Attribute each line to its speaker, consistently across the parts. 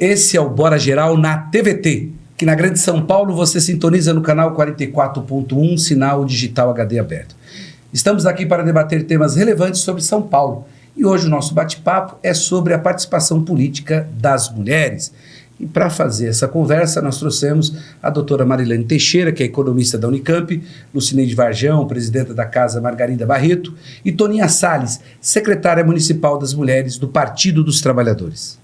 Speaker 1: Esse é o Bora Geral na TVT, que na Grande São Paulo você sintoniza no canal 44.1, sinal digital HD aberto. Estamos aqui para debater temas relevantes sobre São Paulo. E hoje o nosso bate-papo é sobre a participação política das mulheres. E para fazer essa conversa, nós trouxemos a doutora Marilene Teixeira, que é economista da Unicamp, Lucineide Varjão, presidenta da Casa Margarida Barreto, e Toninha Salles, secretária municipal das mulheres do Partido dos Trabalhadores.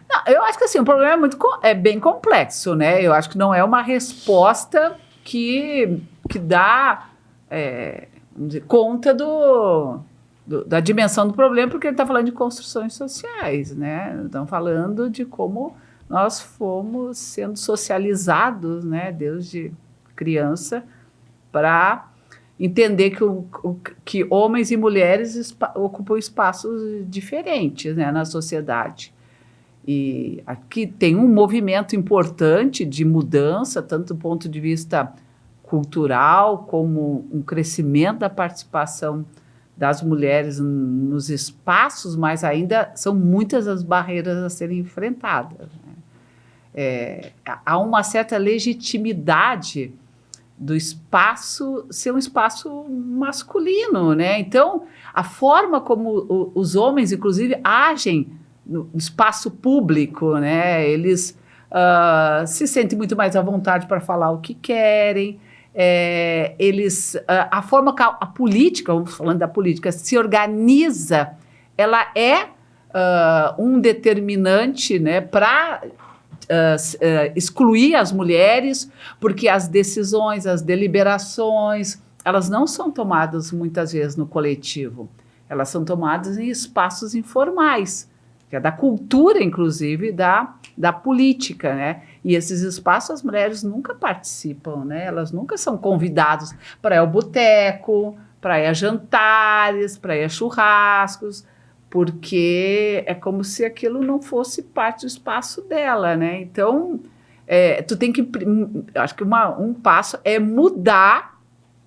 Speaker 2: Não, eu acho que assim, o problema é bem complexo, né? Eu acho que não é uma resposta que dá vamos dizer, conta da dimensão do problema, porque ele está falando de construções sociais, né? Estão falando de como nós fomos sendo socializados, né, desde criança, para entender que homens e mulheres ocupam espaços diferentes, né, na sociedade. E aqui tem um movimento importante de mudança, tanto do ponto de vista cultural, como um crescimento da participação das mulheres nos espaços, mas ainda são muitas as barreiras a serem enfrentadas, né? Há uma certa legitimidade do espaço ser um espaço masculino, né? Então, a forma como os homens, inclusive, agem no espaço público, né? Eles se sentem muito mais à vontade para falar o que querem. A forma que a política, vamos falando da política, se organiza, ela é um determinante, né, para excluir as mulheres, porque as decisões, as deliberações, elas não são tomadas muitas vezes no coletivo, elas são tomadas em espaços informais, que é da cultura, inclusive, da política, né? E esses espaços as mulheres nunca participam, né? Elas nunca são convidadas para ir ao boteco, para ir a jantares, para ir a churrascos, porque é como se aquilo não fosse parte do espaço dela, né? Então, tu tem que... Acho que um passo é mudar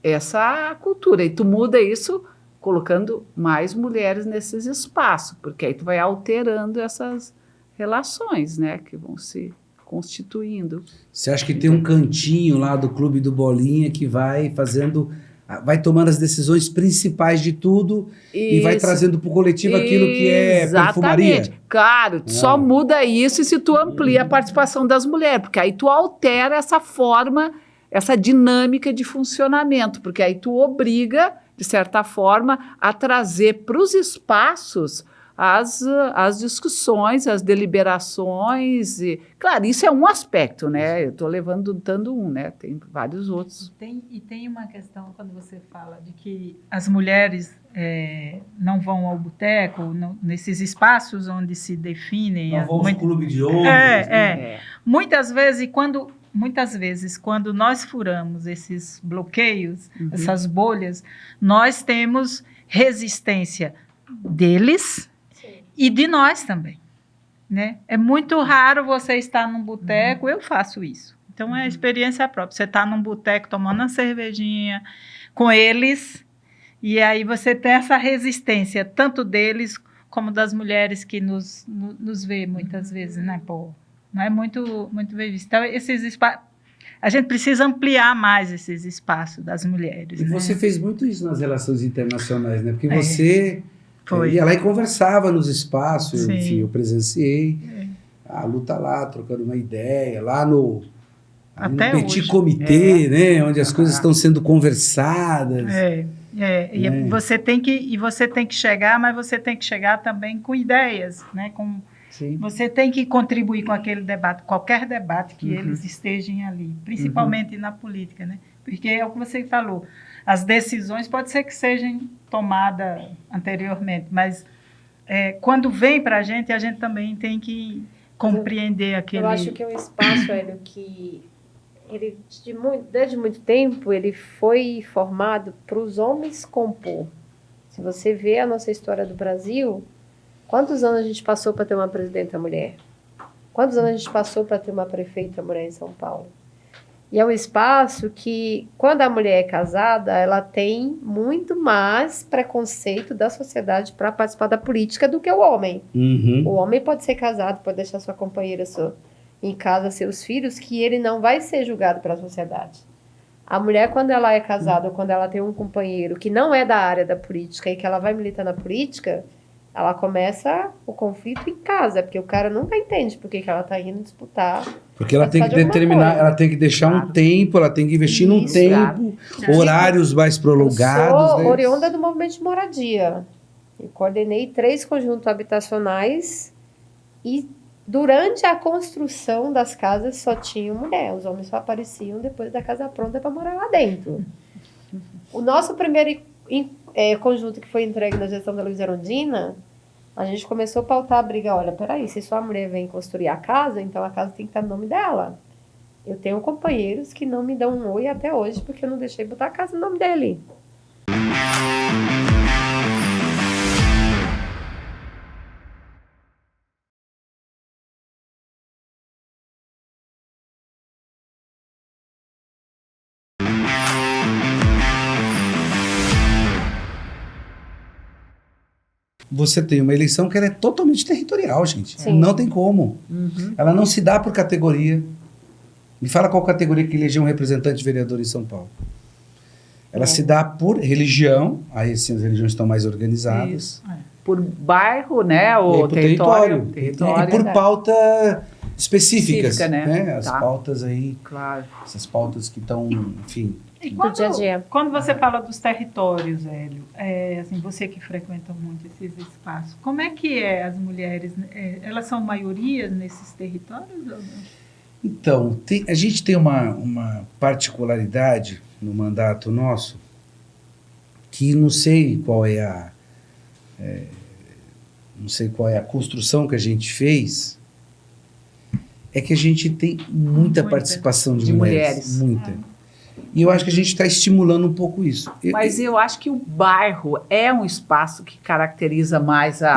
Speaker 2: essa cultura, e tu muda isso colocando mais mulheres nesses espaços, porque aí tu vai alterando essas relações, né, que vão se constituindo.
Speaker 1: Você acha que tem um cantinho lá do Clube do Bolinha que vai tomando as decisões principais de tudo e vai trazendo para o coletivo aquilo que é perfumaria?
Speaker 2: Exatamente. Claro, só muda isso se tu amplia a participação das mulheres, porque aí tu altera essa forma, essa dinâmica de funcionamento, porque aí tu obriga, de certa forma, a trazer para os espaços as discussões, as deliberações. Claro, isso é um aspecto, né? Eu estou levantando um, né? Tem vários outros.
Speaker 3: Tem uma questão, quando você fala de que as mulheres não vão ao boteco, nesses espaços onde se definem...
Speaker 1: Não vão ao clube de homens.
Speaker 3: Muitas vezes, quando nós furamos esses bloqueios, essas bolhas, nós temos resistência deles e de nós também, né? É muito raro você estar num boteco, eu faço isso. Então, é experiência própria. Você está num boteco tomando uma cervejinha com eles, e aí você tem essa resistência, tanto deles como das mulheres que nos vê muitas vezes, né? Pô, não é muito bem visto. Então, esses espaços, a gente precisa ampliar mais esses espaços das mulheres.
Speaker 1: E
Speaker 3: né?
Speaker 1: você fez muito isso nas relações internacionais, né? Porque você ia lá e conversava nos espaços, enfim, eu presenciei a luta lá, trocando uma ideia, lá no petit comitê, né? Onde as coisas estão sendo conversadas.
Speaker 3: E você tem que chegar, mas você tem que chegar também com ideias, né? Você tem que contribuir com aquele debate, qualquer debate que eles estejam ali, principalmente na política, né? Porque é o que você falou, as decisões pode ser que sejam tomadas anteriormente, mas quando vem para a gente também tem que compreender aquele...
Speaker 4: Eu acho que é um espaço, Hélio, que ele, desde muito tempo, ele foi formado para os homens compor. Se você vê a nossa história do Brasil, quantos anos a gente passou para ter uma presidenta mulher? Quantos anos a gente passou para ter uma prefeita mulher em São Paulo? E é um espaço que, quando a mulher é casada, ela tem muito mais preconceito da sociedade para participar da política do que o homem.
Speaker 1: Uhum.
Speaker 4: O homem pode ser casado, pode deixar sua companheira em casa, seus filhos, que ele não vai ser julgado pela sociedade. A mulher, quando ela é casada ou quando ela tem um companheiro que não é da área da política e que ela vai militar na política, ela começa o conflito em casa, porque o cara nunca entende por que ela está indo disputar.
Speaker 1: Porque ela tem que
Speaker 4: participar de alguma
Speaker 1: determinar,
Speaker 4: coisa.
Speaker 1: ela tem que deixar um tempo, ela tem que investir num
Speaker 4: Isso,
Speaker 1: tempo, horários mais prolongados.
Speaker 4: Eu sou
Speaker 1: né?
Speaker 4: oriunda do movimento de moradia. Eu coordenei 3 conjuntos habitacionais e durante a construção das casas só tinham mulher. Os homens só apareciam depois da casa pronta para morar lá dentro. O nosso primeiro conjunto que foi entregue na gestão da Luiza Erundina, a gente começou a pautar a briga. Olha, peraí, se sua mulher vem construir a casa, então a casa tem que estar no nome dela. Eu tenho companheiros que não me dão um oi até hoje porque eu não deixei botar a casa no nome dele.
Speaker 1: Você tem uma eleição que ela é totalmente territorial, gente.
Speaker 4: Sim.
Speaker 1: Não tem como.
Speaker 2: Uhum.
Speaker 1: Ela não se dá por categoria. Me fala qual categoria que elegeu um representante vereador em São Paulo. Ela se dá por religião, aí sim as religiões estão mais organizadas.
Speaker 2: Isso. Por bairro, né?
Speaker 1: E
Speaker 2: O
Speaker 1: por
Speaker 2: território.
Speaker 1: E por pauta específicas.
Speaker 2: Específica, né?
Speaker 1: As
Speaker 2: Tá.
Speaker 1: pautas aí,
Speaker 2: Claro.
Speaker 1: essas pautas que estão, enfim.
Speaker 3: E
Speaker 4: Do dia a dia.
Speaker 3: quando você fala dos territórios, Hélio, assim, você que frequenta muito esses espaços, como é que as mulheres, elas são maiorias nesses territórios ou não?
Speaker 1: Então, a gente tem uma particularidade no mandato nosso que não sei qual é a construção que a gente fez, é que a gente tem muita participação de mulheres. Muita. E eu acho que a gente está estimulando um pouco isso.
Speaker 2: Mas eu acho que o bairro é um espaço que caracteriza mais a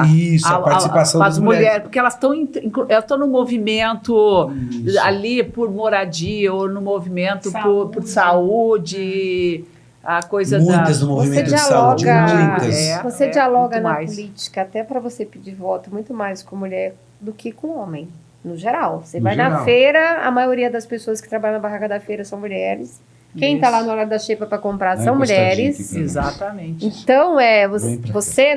Speaker 1: participação
Speaker 2: as
Speaker 1: das mulheres.
Speaker 2: porque elas estão no movimento
Speaker 1: Isso.
Speaker 2: ali por moradia ou no movimento
Speaker 3: Saúde.
Speaker 2: por saúde, a coisa
Speaker 1: Muitas
Speaker 2: da...
Speaker 1: no movimento
Speaker 4: Você
Speaker 1: de saúde,
Speaker 4: dialoga-
Speaker 1: muitas.
Speaker 4: Você dialoga
Speaker 2: muito
Speaker 4: na
Speaker 2: mais.
Speaker 4: política até para você pedir voto muito mais com mulher do que com homem, no geral. Você
Speaker 1: No
Speaker 4: vai na
Speaker 1: geral.
Speaker 4: feira, a maioria das pessoas que trabalham na barraca da feira são mulheres. Quem está
Speaker 2: Isso.
Speaker 4: lá na hora da xepa para comprar
Speaker 1: Dá
Speaker 4: são
Speaker 1: uma encostadinha
Speaker 4: mulheres.
Speaker 1: aqui pra mim.
Speaker 2: Exatamente.
Speaker 4: Então,
Speaker 1: Vem pra cá.
Speaker 4: você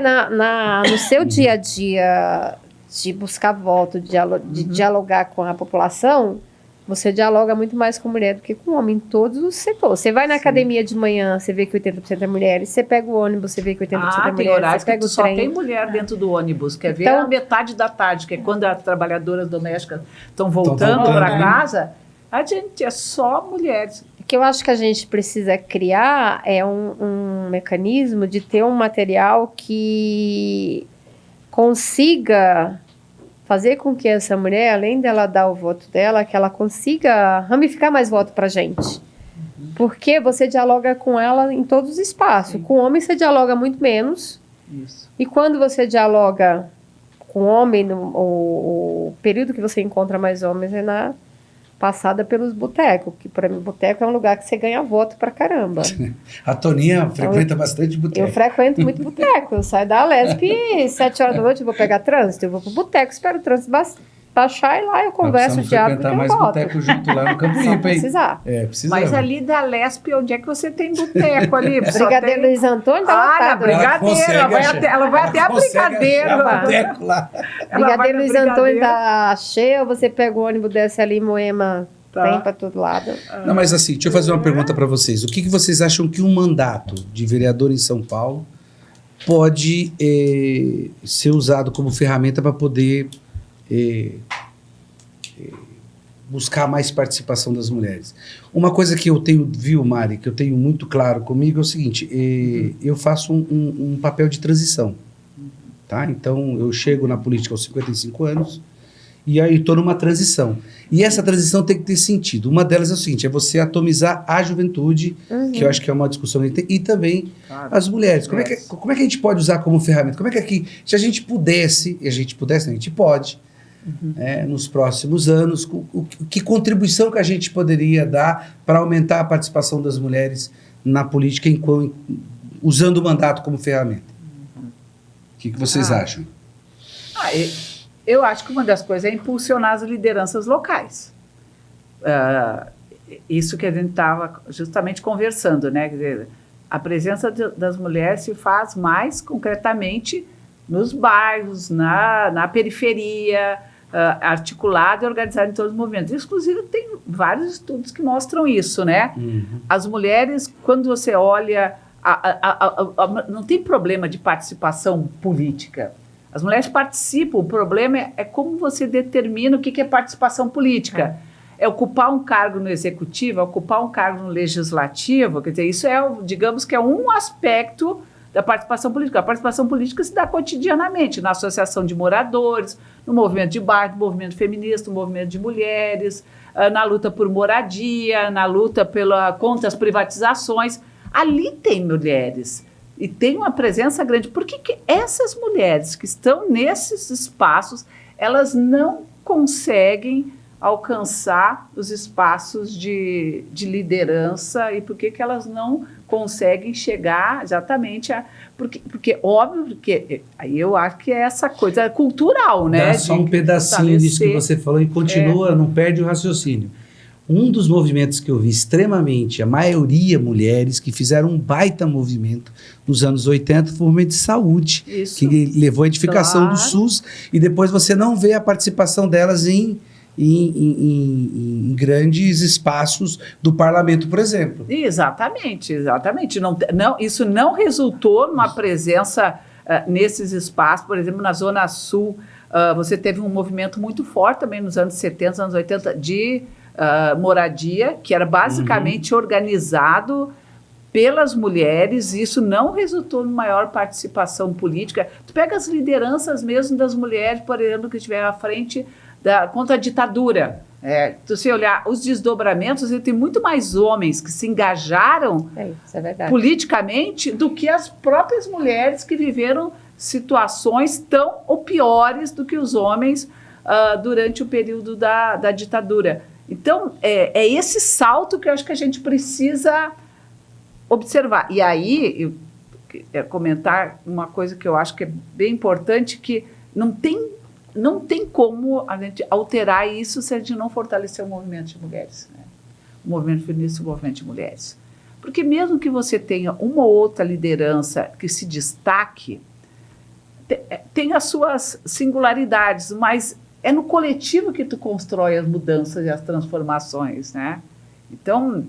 Speaker 4: no seu dia a dia de buscar voto, de dialogar com a população, você dialoga muito mais com mulher do que com homem em todos os setores. Você vai na academia de manhã, você vê que 80% é mulheres. Você pega o ônibus, você vê que 80% é
Speaker 2: Tem
Speaker 4: mulheres.
Speaker 2: horários
Speaker 4: Você
Speaker 2: que
Speaker 4: pega
Speaker 2: tu
Speaker 4: o
Speaker 2: só
Speaker 4: trem.
Speaker 2: tem mulher dentro do ônibus. Quer ver
Speaker 4: Então-
Speaker 2: a metade da tarde, que é quando as trabalhadoras domésticas estão voltando
Speaker 1: voltando,
Speaker 2: para
Speaker 1: né?
Speaker 2: casa. A gente é só mulheres.
Speaker 4: O que eu acho que a gente precisa criar é um mecanismo de ter um material que consiga fazer com que essa mulher, além dela dar o voto dela, que ela consiga ramificar mais voto pra gente. Porque você dialoga com ela em todos os espaços.
Speaker 2: Sim.
Speaker 4: Com homem você dialoga muito menos.
Speaker 2: Isso.
Speaker 4: E quando você dialoga com homem, o período que você encontra mais homens é na passada pelos botecos, que para mim boteco é um lugar que você ganha voto pra caramba.
Speaker 1: A Toninha frequenta bastante
Speaker 4: Eu
Speaker 1: boteco.
Speaker 4: frequento muito boteco, eu saio da Lesp 7 horas da noite, eu vou pegar trânsito, eu vou pro boteco, espero o trânsito baixar e lá eu converso,
Speaker 1: Nós precisamos
Speaker 4: diálogo,
Speaker 1: frequentar
Speaker 4: porque eu
Speaker 1: mais
Speaker 4: voto.
Speaker 1: boteco junto lá no Campo
Speaker 4: Se
Speaker 1: Limpo, hein?
Speaker 4: precisar.
Speaker 1: É, precisa.
Speaker 2: Mas ali da Lesp, onde é que você tem boteco ali? Só
Speaker 4: Brigadeiro
Speaker 2: tem...
Speaker 4: Luiz Antônio tá
Speaker 2: Ah, na
Speaker 4: lotado.
Speaker 2: Brigadeiro. Ela vai até a Brigadeiro.
Speaker 1: Boteco lá.
Speaker 4: Brigadeiro Luiz Antônio
Speaker 2: Brigadeiro.
Speaker 4: tá cheio, você pega o ônibus, desce ali em Moema,
Speaker 2: Tá.
Speaker 4: tem pra todo lado.
Speaker 1: Não, mas assim, deixa eu fazer uma pergunta para vocês. O que vocês acham que um mandato de vereador em São Paulo pode ser usado como ferramenta para poder buscar mais participação das mulheres? Uma coisa que eu tenho, viu, Mari, que eu tenho muito claro comigo é o seguinte, eu faço um papel de transição, tá? Então, eu chego na política aos 55 anos e aí estou numa transição. E essa transição tem que ter sentido. Uma delas é o seguinte, é você atomizar a juventude, que eu acho que é uma discussão que a gente tem, e também
Speaker 2: Claro.
Speaker 1: as mulheres. Como é que a gente pode usar como ferramenta? Como é que aqui, se a gente pudesse, não, a gente pode, nos próximos anos? Que contribuição que a gente poderia dar para aumentar a participação das mulheres na política usando o mandato como ferramenta? O que vocês acham?
Speaker 2: Eu acho que uma das coisas é impulsionar as lideranças locais. Isso que a gente estava justamente conversando, né? Quer dizer, a presença das mulheres se faz mais concretamente nos bairros, na periferia, articulado e organizado em todos os movimentos. Inclusive, tem vários estudos que mostram isso, né? As mulheres, quando você olha, não tem problema de participação política. As mulheres participam, o problema é como você determina o que é participação política. É ocupar um cargo no executivo, é ocupar um cargo no legislativo, quer dizer, isso digamos que é um aspecto da participação política. A participação política se dá cotidianamente, na associação de moradores, no movimento de bairro, no movimento feminista, no movimento de mulheres, na luta por moradia, na luta contra as privatizações. Ali tem mulheres e tem uma presença grande. Por que essas mulheres que estão nesses espaços, elas não conseguem alcançar os espaços de liderança e por que elas não conseguem chegar exatamente porque óbvio, porque aí eu acho que é essa coisa cultural, né?
Speaker 1: Dá só um pedacinho disso que você falou e continua, não perde o raciocínio. Um dos movimentos que eu vi extremamente, a maioria mulheres, que fizeram um baita movimento nos anos 80, foi o movimento de saúde, que levou à edificação do SUS, e depois você não vê a participação delas em grandes espaços do parlamento, por exemplo.
Speaker 2: Exatamente. Isso não resultou numa presença nesses espaços, por exemplo, na Zona Sul. Você teve um movimento muito forte também nos anos 70, anos 80, de moradia, que era basicamente organizado pelas mulheres. Isso não resultou em maior participação política. Tu pega as lideranças mesmo das mulheres, por exemplo, que estiveram à frente contra a ditadura. Se você olhar os desdobramentos, tem muito mais homens que se engajaram politicamente do que as próprias mulheres que viveram situações tão ou piores do que os homens durante o período da ditadura. Então, é esse salto que eu acho que a gente precisa observar. E aí, eu quero comentar uma coisa que eu acho que é bem importante, que não tem como a gente alterar isso se a gente não fortalecer o movimento de mulheres, né? O movimento feminista e o movimento de mulheres. Porque mesmo que você tenha uma ou outra liderança que se destaque, tem as suas singularidades, mas é no coletivo que tu constrói as mudanças e as transformações, né? Então,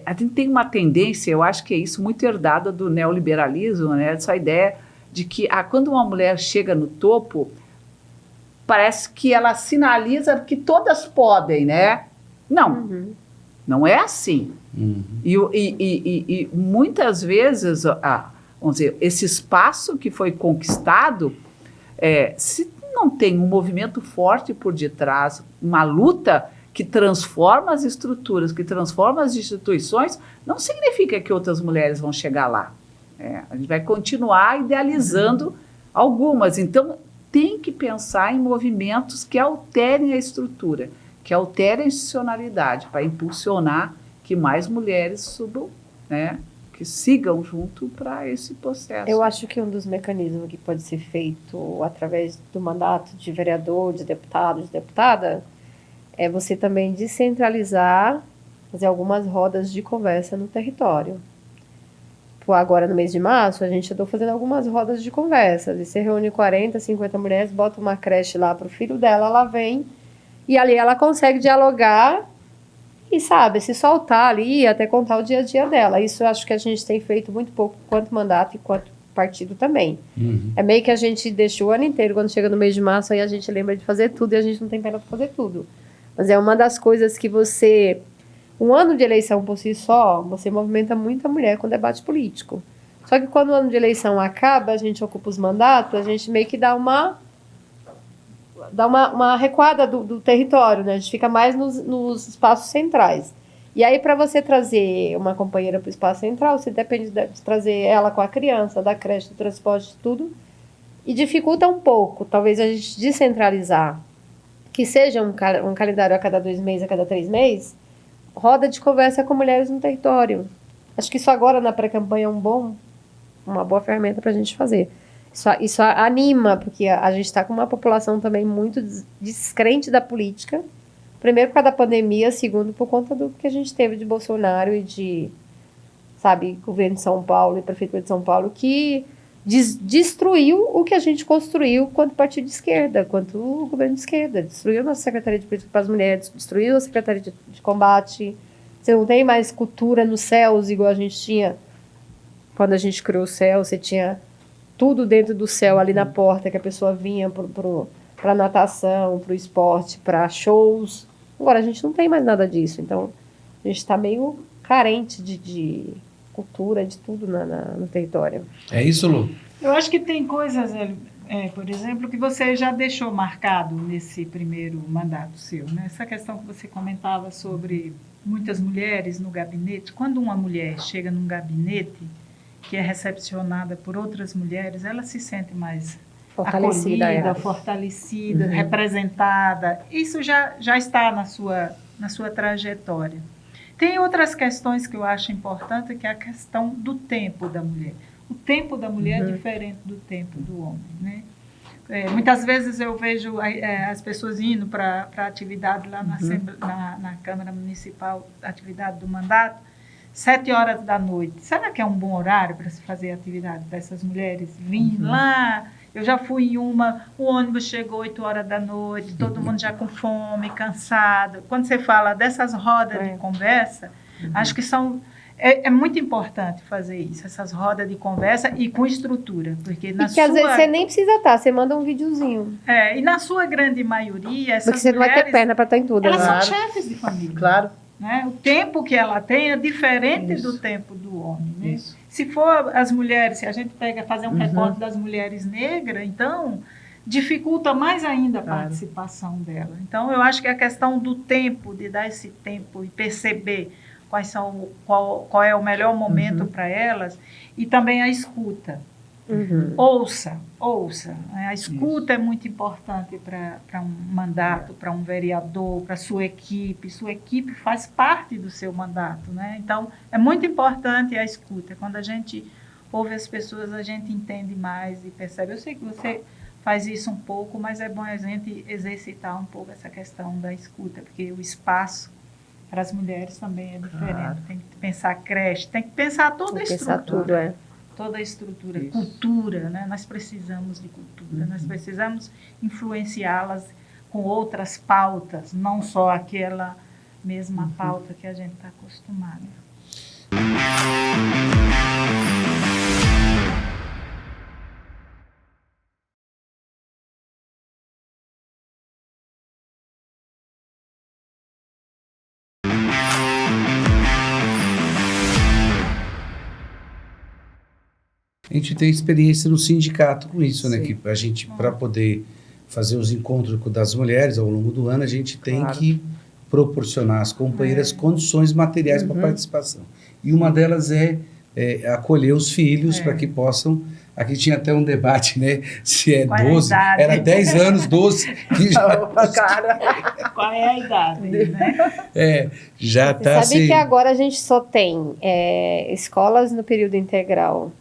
Speaker 2: a gente tem uma tendência, eu acho que é isso, muito herdada do neoliberalismo, né? Essa ideia de que quando uma mulher chega no topo, parece que ela sinaliza que todas podem, né? Não, não é assim. E muitas vezes, vamos dizer, esse espaço que foi conquistado, se não tem um movimento forte por detrás, uma luta que transforma as estruturas, que transforma as instituições, não significa que outras mulheres vão chegar lá. A gente vai continuar idealizando algumas. Então, tem que pensar em movimentos que alterem a estrutura, que alterem a institucionalidade, para impulsionar que mais mulheres subam, né, que sigam junto para esse processo.
Speaker 4: Eu acho que um dos mecanismos que pode ser feito através do mandato de vereador, de deputado, de deputada, é você também descentralizar, fazer algumas rodas de conversa no território. Agora, no mês de março, a gente andou fazendo algumas rodas de conversa. Você reúne 40, 50 mulheres, bota uma creche lá para o filho dela, ela vem, e ali ela consegue dialogar e, sabe, se soltar ali e até contar o dia a dia dela. Isso eu acho que a gente tem feito muito pouco, quanto mandato e quanto partido também. É meio que a gente deixa o ano inteiro, quando chega no mês de março, aí a gente lembra de fazer tudo e a gente não tem pena para fazer tudo. Mas é uma das coisas que você... Um ano de eleição por si só, você movimenta muita mulher com debate político. Só que quando o ano de eleição acaba, a gente ocupa os mandatos, a gente meio que dá uma recuada do território, né? A gente fica mais nos espaços centrais. E aí, para você trazer uma companheira para o espaço central, você depende de trazer ela com a criança, da creche, do transporte, tudo. E dificulta um pouco, talvez, a gente descentralizar que seja um calendário a cada 2 meses, a cada 3 meses, roda de conversa com mulheres no território. Acho que isso agora na pré-campanha é uma boa ferramenta para a gente fazer. Isso anima, porque a gente está com uma população também muito descrente da política. Primeiro, por causa da pandemia. Segundo, por conta do que a gente teve de Bolsonaro e de, sabe, governo de São Paulo e prefeitura de São Paulo, que destruiu o que a gente construiu quanto partido de esquerda, quanto o governo de esquerda. Destruiu a nossa Secretaria de Política para as Mulheres, destruiu a Secretaria de Combate. Você não tem mais cultura nos céus igual a gente tinha. Quando a gente criou o céu, você tinha tudo dentro do céu, ali na porta, que a pessoa vinha para natação, para o esporte, para shows. Agora, a gente não tem mais nada disso. Então, a gente está meio carente de cultura, de tudo no território.
Speaker 1: É isso, Lu?
Speaker 3: Eu acho que tem coisas, por exemplo, que você já deixou marcado nesse primeiro mandato seu, né? Essa questão que você comentava sobre muitas mulheres no gabinete. Quando uma mulher chega num gabinete que é recepcionada por outras mulheres, ela se sente mais acolhida, fortalecida, representada. Isso já está na sua trajetória. Tem outras questões que eu acho importante, que é a questão do tempo da mulher. O tempo da mulher é diferente do tempo do homem, né? Muitas vezes eu vejo as pessoas indo para a atividade lá na Câmara Municipal, atividade do mandato, 7h da noite. Será que é um bom horário para se fazer a atividade dessas mulheres? Vim lá, eu já fui em o ônibus chegou 8h da noite, todo mundo já com fome, cansado. Quando você fala dessas rodas de conversa, acho que é muito importante fazer isso, essas rodas de conversa e com estrutura. Porque
Speaker 4: às vezes você nem precisa estar, você manda um videozinho.
Speaker 3: E na sua grande maioria, essas
Speaker 4: porque você não vai ter perna para estar em tudo.
Speaker 3: Elas são chefes de família.
Speaker 1: Claro.
Speaker 3: Né? O tempo que ela tem é diferente do tempo do homem. Né? Se for as mulheres, se a gente fazer um recorte das mulheres negras, então dificulta mais ainda a participação dela. Então, eu acho que a questão do tempo, de dar esse tempo e perceber qual é o melhor momento para elas, e também a escuta. Ouça. A escuta é muito importante para um mandato, para um vereador, para sua equipe. Sua equipe faz parte do seu mandato, né? Então, é muito importante a escuta. Quando a gente ouve as pessoas, a gente entende mais e percebe. Eu sei que você faz isso um pouco, mas é bom a gente exercitar um pouco essa questão da escuta, porque o espaço para as mulheres também é diferente. Tem que pensar creche, tem que pensar toda a estrutura.
Speaker 4: Tudo,
Speaker 3: toda a estrutura, cultura, né? Nós precisamos de cultura, nós precisamos influenciá-las com outras pautas, não só aquela mesma pauta que a gente está acostumado.
Speaker 1: A gente tem experiência no sindicato com isso, né? Que a gente, para poder fazer os encontros das mulheres ao longo do ano, a gente tem que proporcionar às companheiras condições materiais para participação. E uma delas é acolher os filhos para que possam... Aqui tinha até um debate, né? Se é 12, era 10 anos, 12. Que já...
Speaker 3: Opa, cara. Qual é a idade, né?
Speaker 1: Já está assim...
Speaker 4: Sabe que agora a gente só tem escolas no período integral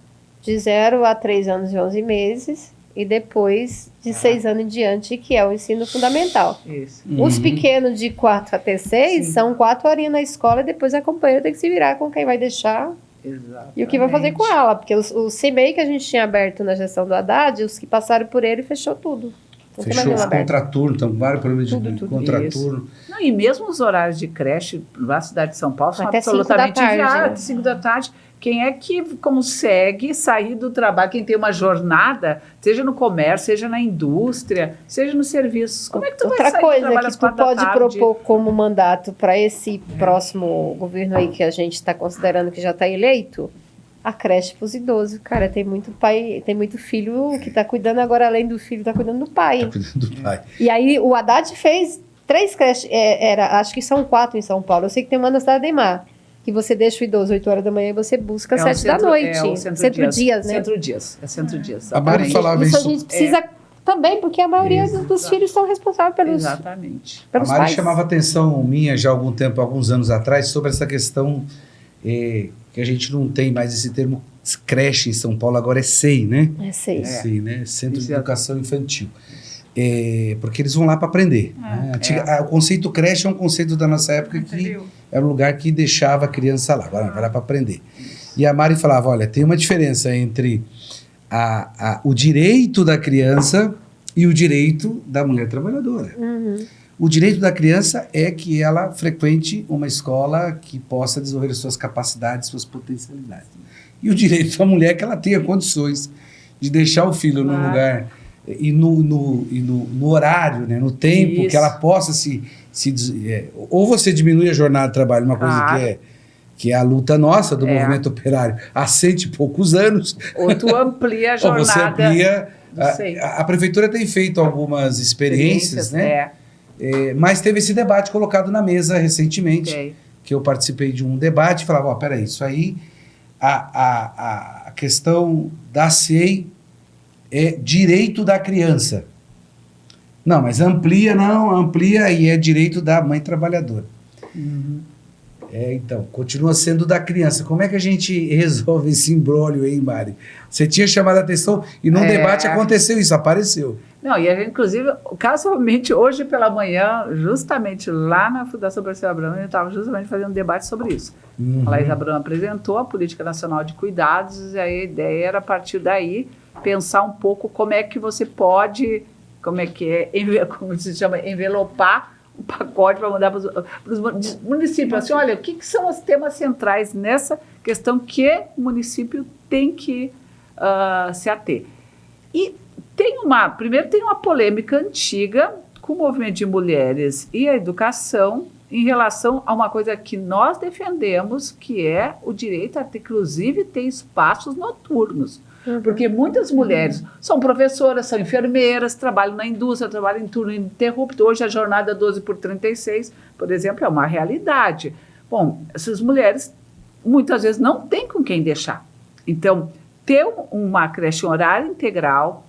Speaker 4: de 0 a 3 anos e 11 meses, e depois de 6 anos em diante, que é o ensino fundamental.
Speaker 2: Isso.
Speaker 4: Os pequenos de 4 até 6 são 4 horinhas na escola, e depois a companheira tem que se virar com quem vai deixar.
Speaker 2: Exatamente.
Speaker 4: E o que vai fazer com ela, porque o CMEI que a gente tinha aberto na gestão do Haddad, os que passaram por ele, fechou tudo.
Speaker 1: Fechou os contraturnos, então vários problemas de contraturno.
Speaker 2: Não, e mesmo os horários de creche na cidade de São Paulo são
Speaker 4: até
Speaker 2: absolutamente
Speaker 4: 5 da tarde,
Speaker 2: até 5 da tarde. Quem é que consegue sair do trabalho, quem tem uma jornada, seja no comércio, seja na indústria, seja nos serviços, como é que tu vai sair do trabalho às 4 da tarde?
Speaker 4: Outra coisa que tu pode propor como mandato para esse próximo governo aí que a gente está considerando que já está eleito, a creche para os idosos. Cara, tem muito pai, tem muito filho que está cuidando agora, além do filho, está cuidando do pai.
Speaker 1: Está cuidando do pai.
Speaker 4: E aí o Haddad fez 3 creches, acho que são 4 em São Paulo. Eu sei que tem uma na cidade de Neymar, que você deixa o idoso 8 horas da manhã e você busca 7 da noite.
Speaker 2: É o
Speaker 4: Centro-Dias, né?
Speaker 2: Centro-Dias. É Centro-Dias.
Speaker 1: A Mari falava
Speaker 4: isso.
Speaker 1: isso.
Speaker 4: A gente precisa Também, porque a maioria dos filhos são responsáveis
Speaker 2: Exatamente.
Speaker 1: A
Speaker 4: pelos
Speaker 1: Mari
Speaker 4: pais.
Speaker 1: chamava a atenção minha já há algum tempo, alguns anos atrás, sobre essa questão que a gente não tem mais esse termo creche em São Paulo, agora é SEI, né?
Speaker 4: É sei.
Speaker 1: SEI, né? Centro de
Speaker 2: Exato.
Speaker 1: Educação Infantil. Porque eles vão lá para aprender. Né? O conceito creche é um conceito da nossa época que era um lugar que deixava a criança lá, agora vai lá para aprender. E a Mari falava, olha, tem uma diferença entre o direito da criança e o direito da mulher trabalhadora.
Speaker 4: Uhum.
Speaker 1: O direito da criança é que ela frequente uma escola que possa desenvolver suas capacidades, suas potencialidades. E o direito da mulher é que ela tenha condições de deixar o filho num lugar e no horário, né, no tempo,
Speaker 2: Isso.
Speaker 1: que ela possa ou você diminui a jornada de trabalho, uma coisa que é a luta nossa do movimento operário há 100 e poucos anos,
Speaker 2: Ou tu amplia a
Speaker 1: ou
Speaker 2: jornada.
Speaker 1: você amplia.
Speaker 2: Não sei.
Speaker 1: A prefeitura tem feito algumas experiências, né? Mas teve esse debate colocado na mesa recentemente,
Speaker 2: Ok.
Speaker 1: que eu participei de um debate e falava, peraí, isso aí, a questão da SEI é direito da criança. Não, mas amplia e é direito da mãe trabalhadora.
Speaker 2: Uhum.
Speaker 1: Então, continua sendo da criança. Como é que a gente resolve esse imbróglio aí, Mari? Você tinha chamado a atenção e num debate aconteceu isso, apareceu.
Speaker 2: Não, e a gente, inclusive, casualmente, hoje pela manhã, justamente lá na Fundação Perseu Abramo, a gente estava justamente fazendo um debate sobre isso. A Laís Abramo apresentou a Política Nacional de Cuidados e a ideia era, a partir daí, pensar um pouco como é que você pode, como se chama, envelopar um pacote para mandar para os municípios. Assim, olha, o que são os temas centrais nessa questão que o município tem que se ater? E primeiro tem uma polêmica antiga com o movimento de mulheres e a educação em relação a uma coisa que nós defendemos, que é o direito a ter, inclusive, ter espaços noturnos. Porque muitas mulheres são professoras, são enfermeiras, trabalham na indústria, trabalham em turno ininterrupto. Hoje a jornada 12/36, por exemplo, é uma realidade. Bom, essas mulheres muitas vezes não têm com quem deixar. Então, ter uma creche em horário integral,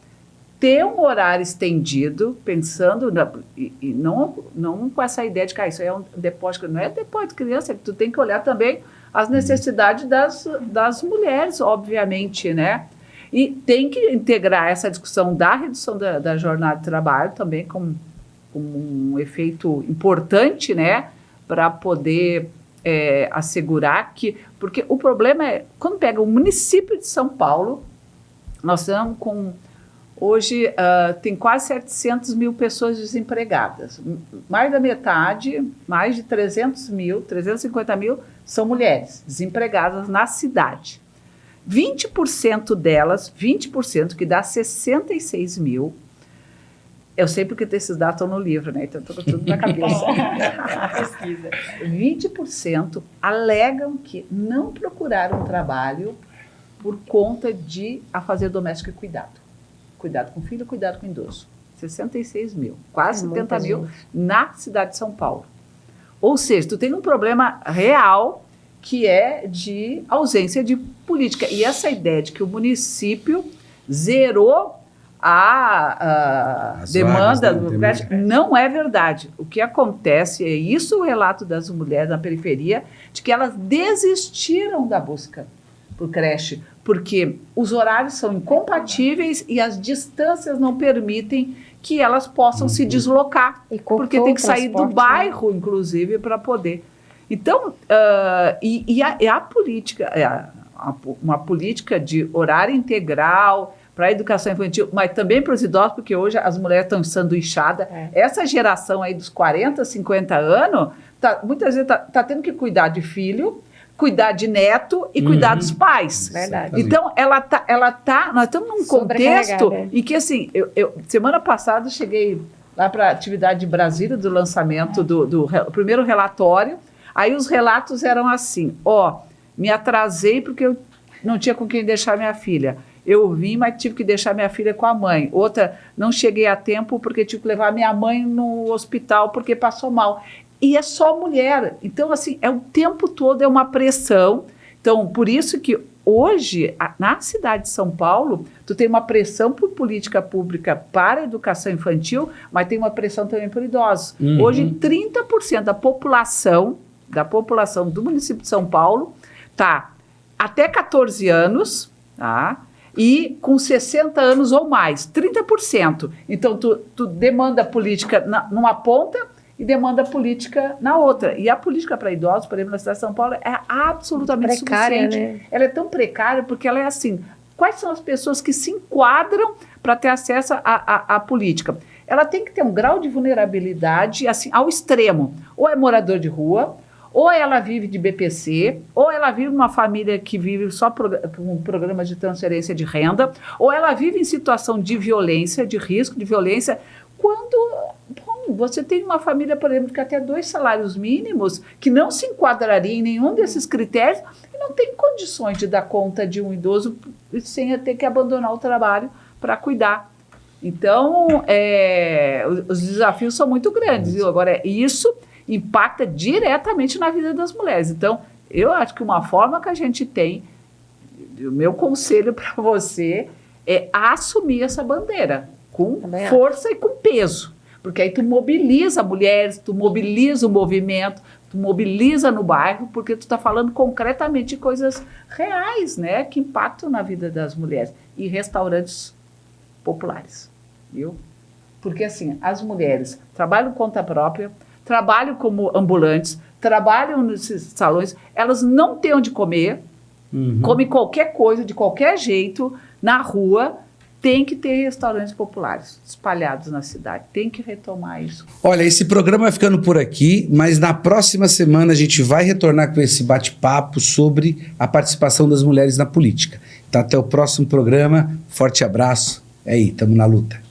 Speaker 2: ter um horário estendido, pensando, e não com essa ideia de que isso é um depósito, não é depósito de criança, é que tu tem que olhar também as necessidades das mulheres, obviamente, né? E tem que integrar essa discussão da redução da jornada de trabalho também como um efeito importante, né? Para poder assegurar que... Porque o problema é, quando pega o município de São Paulo, nós estamos com... Hoje tem quase 700 mil pessoas desempregadas. Mais da metade, mais de 350 mil, são mulheres desempregadas na cidade. 20% delas, 20%, que dá 66 mil, eu sei porque esses dados estão no livro, né? Então estou com tudo na cabeça. Pesquisa. 20% alegam que não procuraram trabalho por conta de afazer doméstico e cuidado. Cuidado com o filho, cuidado com o idoso. 66 mil, quase 70 mil na cidade de São Paulo. Ou seja, tu tem um problema real que é de ausência de política. E essa ideia de que o município zerou a demanda do creche não é verdade. O que acontece é isso, o relato das mulheres na periferia, de que elas desistiram da busca por creche, porque os horários são incompatíveis e as distâncias não permitem que elas possam se deslocar, porque tem que sair do bairro, inclusive, para poder. Então, a política, uma política de horário integral para a educação infantil, mas também para os idosos, porque hoje as mulheres estão sanduichadas. Essa geração aí dos 40, 50 anos, muitas vezes está tendo que cuidar de filho, cuidar de neto e cuidar dos pais.
Speaker 4: Verdade.
Speaker 2: Então, nós estamos num contexto em que, assim, eu semana passada cheguei lá para a atividade de Brasília, do lançamento do primeiro relatório. Aí os relatos eram assim, me atrasei porque eu não tinha com quem deixar minha filha. Eu vim, mas tive que deixar minha filha com a mãe. Outra, não cheguei a tempo porque tive que levar minha mãe no hospital porque passou mal. E é só mulher. Então, assim, o tempo todo é uma pressão. Então, por isso que hoje, na cidade de São Paulo, tu tem uma pressão por política pública para a educação infantil, mas tem uma pressão também por idosos. Hoje, 30% da população do município de São Paulo está até 14 anos, tá? E com 60 anos ou mais, 30%. Então, tu demanda política numa ponta e demanda política na outra. E a política para idosos, por exemplo, na cidade de São Paulo, é absolutamente
Speaker 4: precária,
Speaker 2: insuficiente.
Speaker 4: né?
Speaker 2: Ela é tão precária porque ela é assim, quais são as pessoas que se enquadram para ter acesso à política? Ela tem que ter um grau de vulnerabilidade assim, ao extremo. Ou é morador de rua, ou ela vive de BPC, ou ela vive numa família que vive só com programas de transferência de renda, ou ela vive em situação de violência, de risco de violência, quando você tem uma família, por exemplo, que até 2 salários mínimos, que não se enquadraria em nenhum desses critérios, e não tem condições de dar conta de um idoso sem ter que abandonar o trabalho para cuidar. Então, os desafios são muito grandes. Viu? Agora, isso impacta diretamente na vida das mulheres. Então, eu acho que uma forma que a gente tem, o meu conselho para você é assumir essa bandeira com força e com peso, porque aí tu mobiliza mulheres, tu mobiliza o movimento, tu mobiliza no bairro, porque tu está falando concretamente de coisas reais, né, que impactam na vida das mulheres. E restaurantes populares, viu? Porque assim, as mulheres trabalham conta própria, trabalham como ambulantes, trabalham nesses salões, elas não têm onde comer, comem qualquer coisa, de qualquer jeito, na rua. Tem que ter restaurantes populares espalhados na cidade. Tem que retomar isso.
Speaker 1: Olha, esse programa vai ficando por aqui, mas na próxima semana a gente vai retornar com esse bate-papo sobre a participação das mulheres na política. Então, até o próximo programa. Forte abraço. É aí, tamo na luta.